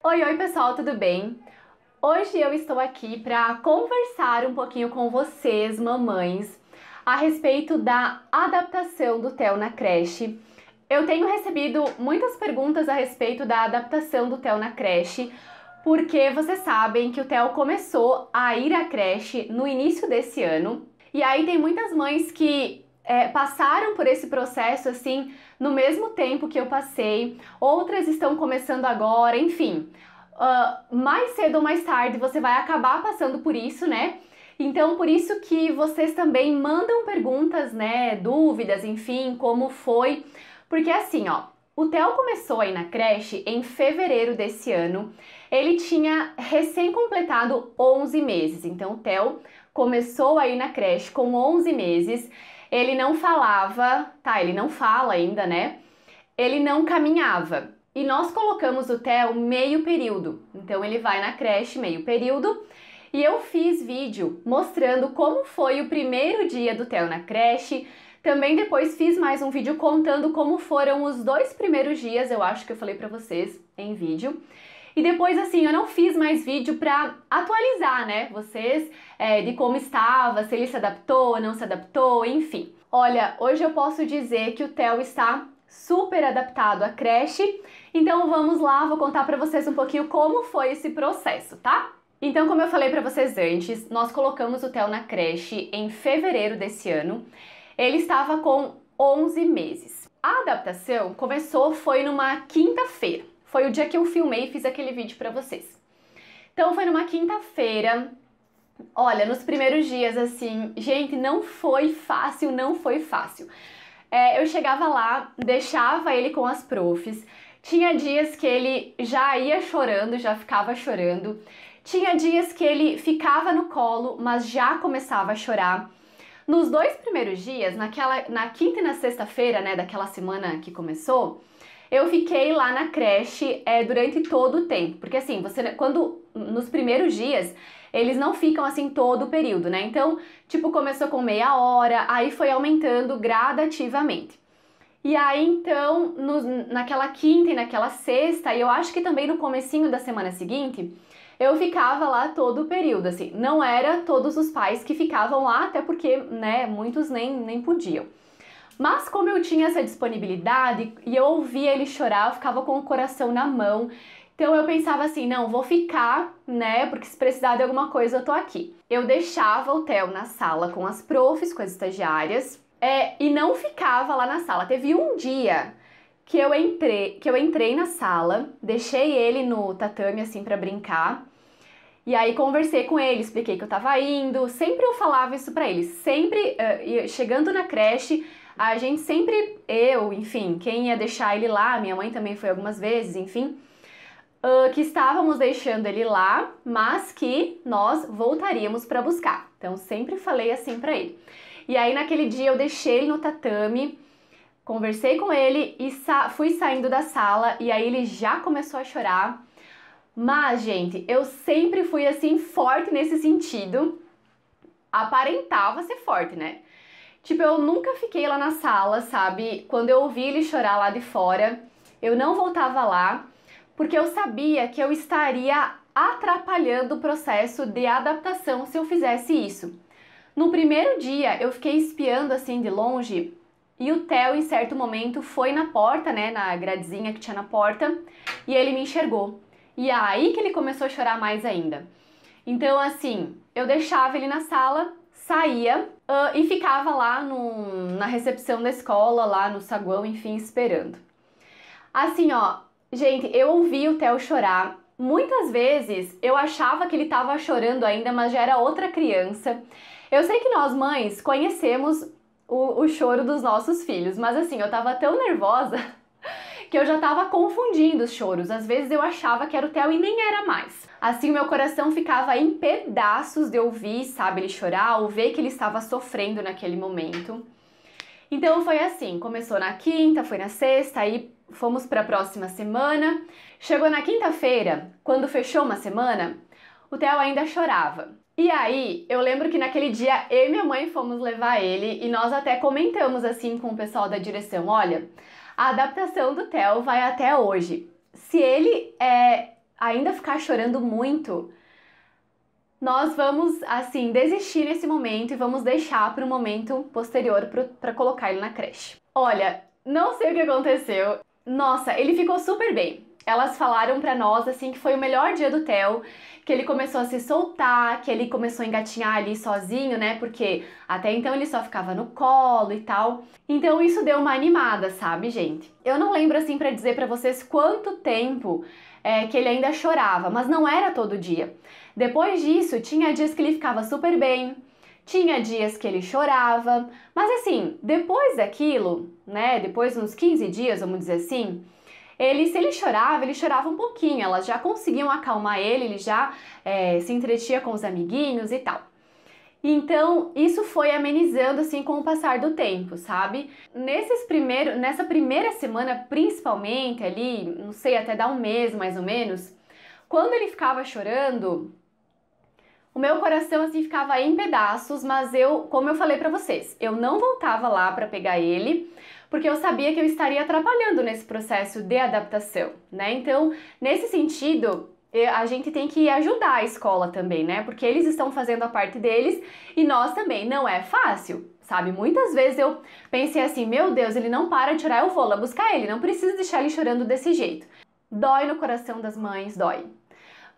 Oi pessoal, tudo bem? Hoje eu estou aqui para conversar um pouquinho com vocês, mamães, a respeito da adaptação do Theo na creche. Eu tenho recebido muitas perguntas a respeito da adaptação do Theo na creche, porque vocês sabem que o Theo começou a ir à creche no início desse ano, e aí tem muitas mães que passaram por esse processo assim no mesmo tempo que eu passei, outras estão começando agora, enfim. Mais cedo ou mais tarde você vai acabar passando por isso, né? Então, por isso que vocês também mandam perguntas, né? Dúvidas, enfim, como foi. Porque assim, ó, o Theo começou aí na creche em fevereiro desse ano. Ele tinha recém-completado 11 meses. Então, o Theo começou aí na creche com 11 meses. Ele não falava, tá? Ele não fala ainda, né? Ele não caminhava. E nós colocamos o Theo meio período. Então ele vai na creche meio período. E eu fiz vídeo mostrando como foi o primeiro dia do Theo na creche. Também depois fiz mais um vídeo contando como foram os 2 primeiros dias, eu acho que eu falei pra vocês em vídeo. E depois, assim, eu não fiz mais vídeo pra atualizar, né, vocês, de como estava, se ele se adaptou, não se adaptou, enfim. Olha, hoje eu posso dizer que o Theo está super adaptado à creche, então vamos lá, vou contar pra vocês um pouquinho como foi esse processo, tá? Então, como eu falei pra vocês antes, nós colocamos o Theo na creche em fevereiro desse ano. Ele estava com 11 meses. A adaptação foi numa quinta-feira. Foi o dia que eu filmei e fiz aquele vídeo pra vocês. Então foi numa quinta-feira. Olha, nos primeiros dias, assim, gente, não foi fácil, não foi fácil. Eu chegava lá, deixava ele com as profs. Tinha dias que ele já ia chorando, já ficava chorando. Tinha dias que ele ficava no colo, mas já começava a chorar. Nos 2 primeiros dias, na quinta e na sexta-feira, né, daquela semana que começou, eu fiquei lá na creche durante todo o tempo. Porque assim, nos primeiros dias, eles não ficam assim todo o período, né? Então, tipo, começou com meia hora, aí foi aumentando gradativamente. E aí, então, naquela quinta e naquela sexta, e eu acho que também no comecinho da semana seguinte, eu ficava lá todo o período, assim. Não era todos os pais que ficavam lá, até porque, né, muitos nem podiam. Mas como eu tinha essa disponibilidade e eu ouvia ele chorar, eu ficava com o coração na mão. Então eu pensava assim, não, vou ficar, né, porque se precisar de alguma coisa eu tô aqui. Eu deixava o Theo na sala com as profs, com as estagiárias, e não ficava lá na sala. Teve um dia que eu entrei na sala, deixei ele no tatame assim pra brincar. E aí conversei com ele, expliquei que eu tava indo, sempre eu falava isso pra eles, sempre chegando na creche, a gente sempre, enfim, quem ia deixar ele lá, minha mãe também foi algumas vezes, enfim, que estávamos deixando ele lá, mas que nós voltaríamos pra buscar. Então sempre falei assim pra ele. E aí naquele dia eu deixei ele no tatame, conversei com ele e fui saindo da sala e aí ele já começou a chorar. Mas, gente, eu sempre fui assim forte nesse sentido. Aparentava ser forte, né? Tipo, eu nunca fiquei lá na sala, sabe? Quando eu ouvi ele chorar lá de fora, eu não voltava lá, porque eu sabia que eu estaria atrapalhando o processo de adaptação se eu fizesse isso. No primeiro dia, eu fiquei espiando assim de longe e o Theo, em certo momento, foi na porta, né, na gradezinha que tinha na porta, e ele me enxergou. E é aí que ele começou a chorar mais ainda. Então, assim, eu deixava ele na sala, saía e ficava lá na recepção da escola, lá no saguão, enfim, esperando. Assim, ó, gente, eu ouvi o Theo chorar. Muitas vezes eu achava que ele estava chorando ainda, mas já era outra criança. Eu sei que nós mães conhecemos o choro dos nossos filhos, mas assim, eu tava tão nervosa que eu já tava confundindo os choros. Às vezes eu achava que era o Theo e nem era mais. Assim, o meu coração ficava em pedaços de ouvir, sabe, ele chorar, ou ver que ele estava sofrendo naquele momento. Então foi assim, começou na quinta, foi na sexta, aí fomos para a próxima semana. Chegou na quinta-feira, quando fechou uma semana, o Theo ainda chorava. E aí, eu lembro que naquele dia eu e minha mãe fomos levar ele e nós até comentamos assim com o pessoal da direção, olha, a adaptação do Theo vai até hoje. Se ele ainda ficar chorando muito, nós vamos, assim, desistir nesse momento e vamos deixar para o momento posterior para colocar ele na creche. Olha, não sei o que aconteceu. Nossa, ele ficou super bem. Elas falaram pra nós, assim, que foi o melhor dia do Theo, que ele começou a se soltar, que ele começou a engatinhar ali sozinho, né? Porque até então ele só ficava no colo e tal. Então isso deu uma animada, sabe, gente? Eu não lembro, assim, pra dizer pra vocês quanto tempo que ele ainda chorava, mas não era todo dia. Depois disso, tinha dias que ele ficava super bem, tinha dias que ele chorava, mas assim, depois daquilo, né, depois de uns 15 dias, vamos dizer assim, se ele chorava um pouquinho, elas já conseguiam acalmar ele já se entretia com os amiguinhos e tal. Então, isso foi amenizando assim com o passar do tempo, sabe? Nessa primeira semana, principalmente ali, não sei, até dar um mês mais ou menos, quando ele ficava chorando, o meu coração assim ficava em pedaços, mas como eu falei pra vocês, eu não voltava lá pra pegar ele, porque eu sabia que eu estaria atrapalhando nesse processo de adaptação, né? Então, nesse sentido, a gente tem que ajudar a escola também, né? Porque eles estão fazendo a parte deles e nós também. Não é fácil, sabe? Muitas vezes eu pensei assim, meu Deus, ele não para de chorar, eu vou lá buscar ele, não preciso deixar ele chorando desse jeito. Dói no coração das mães, dói.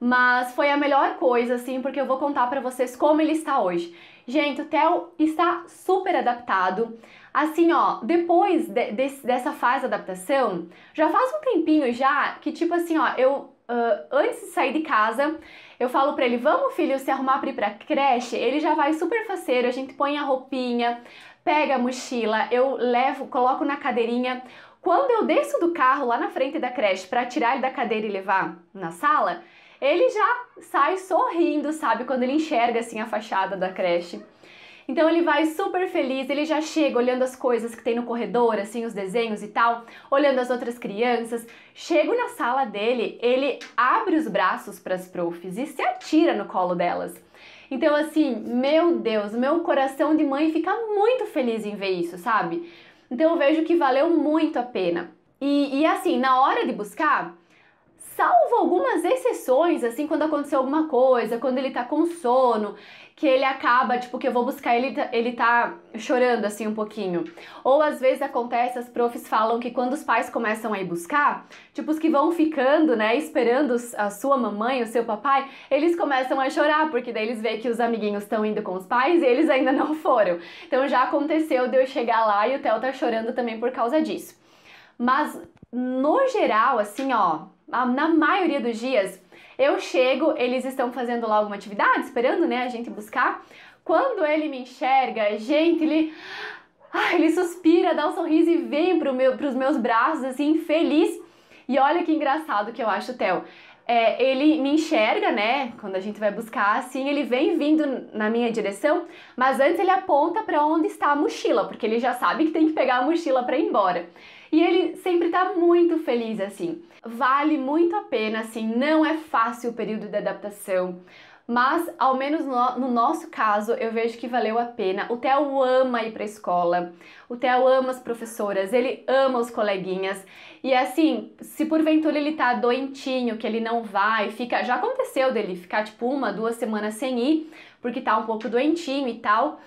Mas foi a melhor coisa, assim, porque eu vou contar pra vocês como ele está hoje. Gente, o Theo está super adaptado. Assim, ó, depois dessa fase de adaptação, já faz um tempinho já que, tipo assim, ó, antes de sair de casa, eu falo pra ele, vamos, filho, se arrumar pra ir pra creche? Ele já vai super faceiro, a gente põe a roupinha, pega a mochila, eu levo, coloco na cadeirinha. Quando eu desço do carro lá na frente da creche pra tirar ele da cadeira e levar na sala, ele já sai sorrindo, sabe? Quando ele enxerga assim a fachada da creche. Então ele vai super feliz, ele já chega olhando as coisas que tem no corredor, assim, os desenhos e tal, olhando as outras crianças. Chego na sala dele, ele abre os braços para as profs e se atira no colo delas. Então assim, meu Deus, meu coração de mãe fica muito feliz em ver isso, sabe? Então eu vejo que valeu muito a pena. E assim, na hora de buscar, salvo algumas exceções, assim, quando aconteceu alguma coisa, quando ele tá com sono, que ele acaba, tipo, que eu vou buscar ele tá chorando, assim, um pouquinho. Ou às vezes acontece, as profs falam que quando os pais começam a ir buscar, tipo, os que vão ficando, né, esperando a sua mamãe, o seu papai, eles começam a chorar, porque daí eles veem que os amiguinhos estão indo com os pais e eles ainda não foram. Então já aconteceu de eu chegar lá e o Theo tá chorando também por causa disso. Mas, no geral, assim, ó, na maioria dos dias, eu chego, eles estão fazendo lá alguma atividade, esperando, né, a gente buscar. Quando ele me enxerga, gente, ele suspira, dá um sorriso e vem pros meus braços, assim, feliz. E olha que engraçado que eu acho o Theo. Ele me enxerga, né, quando a gente vai buscar, assim, ele vem vindo na minha direção, mas antes ele aponta para onde está a mochila, porque ele já sabe que tem que pegar a mochila para ir embora. E ele sempre tá muito feliz, assim. Vale muito a pena, assim, não é fácil o período de adaptação, mas ao menos no nosso caso eu vejo que valeu a pena. O Theo ama ir pra escola, o Theo ama as professoras, ele ama os coleguinhas. E assim, se porventura ele tá doentinho, que ele não vai, já aconteceu dele ficar tipo 1, 2 semanas sem ir, porque tá um pouco doentinho e tal.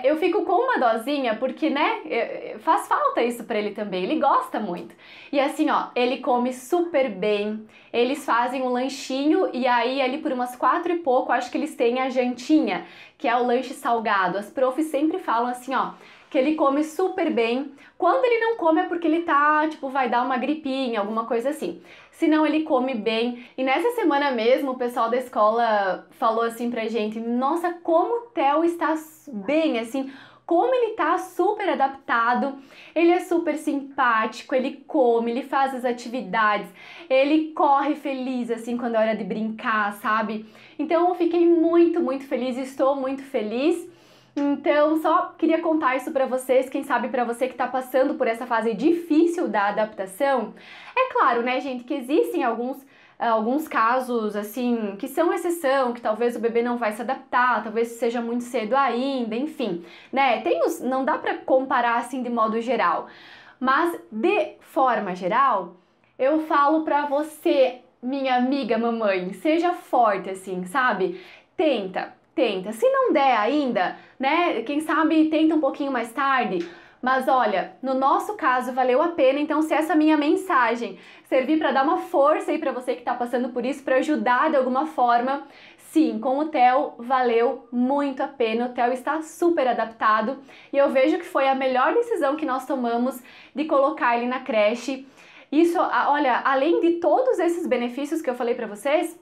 Eu fico com uma dosinha porque, né, faz falta isso pra ele também, ele gosta muito. E assim, ó, ele come super bem, eles fazem um lanchinho e aí ali por umas 4 e pouco, acho que eles têm a jantinha, que é o lanche salgado. As profs sempre falam assim, ó, que ele come super bem. Quando ele não come é porque ele tá, tipo, vai dar uma gripinha, alguma coisa assim. Senão ele come bem. E nessa semana mesmo, o pessoal da escola falou assim pra gente, nossa, como o Theo está bem, assim, como ele tá super adaptado, ele é super simpático, ele come, ele faz as atividades, ele corre feliz, assim, quando é hora de brincar, sabe? Então eu fiquei muito, muito feliz, estou muito feliz. Então, só queria contar isso pra vocês, quem sabe pra você que tá passando por essa fase difícil da adaptação. É claro, né, gente, que existem alguns casos, assim, que são exceção, que talvez o bebê não vai se adaptar, talvez seja muito cedo ainda, enfim, né, não dá pra comparar, assim, de modo geral. Mas, de forma geral, eu falo pra você minha amiga mamãe, seja forte assim, sabe? Tenta. Se não der ainda, né? Quem sabe tenta um pouquinho mais tarde. Mas olha, no nosso caso valeu a pena, então se essa minha mensagem servir para dar uma força aí para você que está passando por isso, para ajudar de alguma forma, sim, com o Theo valeu muito a pena. O Theo está super adaptado e eu vejo que foi a melhor decisão que nós tomamos de colocar ele na creche. Isso, olha, além de todos esses benefícios que eu falei para vocês,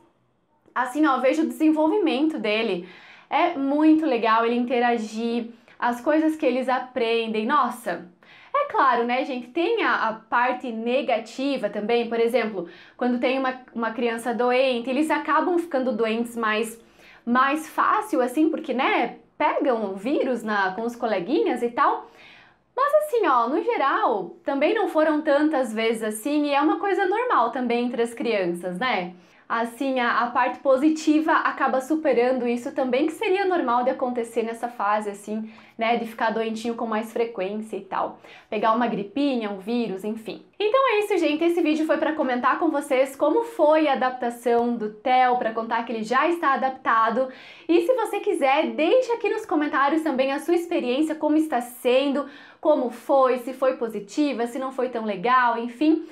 assim, ó, eu vejo o desenvolvimento dele. É muito legal ele interagir, as coisas que eles aprendem. Nossa, é claro, né, gente? Tem a parte negativa também, por exemplo, quando tem uma criança doente, eles acabam ficando doentes mais fácil, assim, porque, né, pegam o vírus com os coleguinhas e tal. Mas assim, ó, no geral, também não foram tantas vezes assim e é uma coisa normal também entre as crianças, né? Assim, a parte positiva acaba superando isso também, que seria normal de acontecer nessa fase, assim, né, de ficar doentinho com mais frequência e tal. Pegar uma gripinha, um vírus, enfim. Então é isso, gente. Esse vídeo foi para comentar com vocês como foi a adaptação do Theo, para contar que ele já está adaptado. E se você quiser, deixe aqui nos comentários também a sua experiência, como está sendo, como foi, se foi positiva, se não foi tão legal, enfim.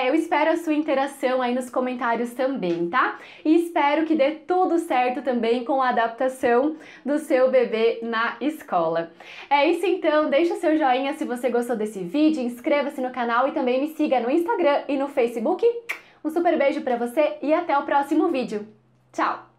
Eu espero a sua interação aí nos comentários também, tá? E espero que dê tudo certo também com a adaptação do seu bebê na escola. É isso então, deixa o seu joinha se você gostou desse vídeo, inscreva-se no canal e também me siga no Instagram e no Facebook. Um super beijo pra você e até o próximo vídeo. Tchau!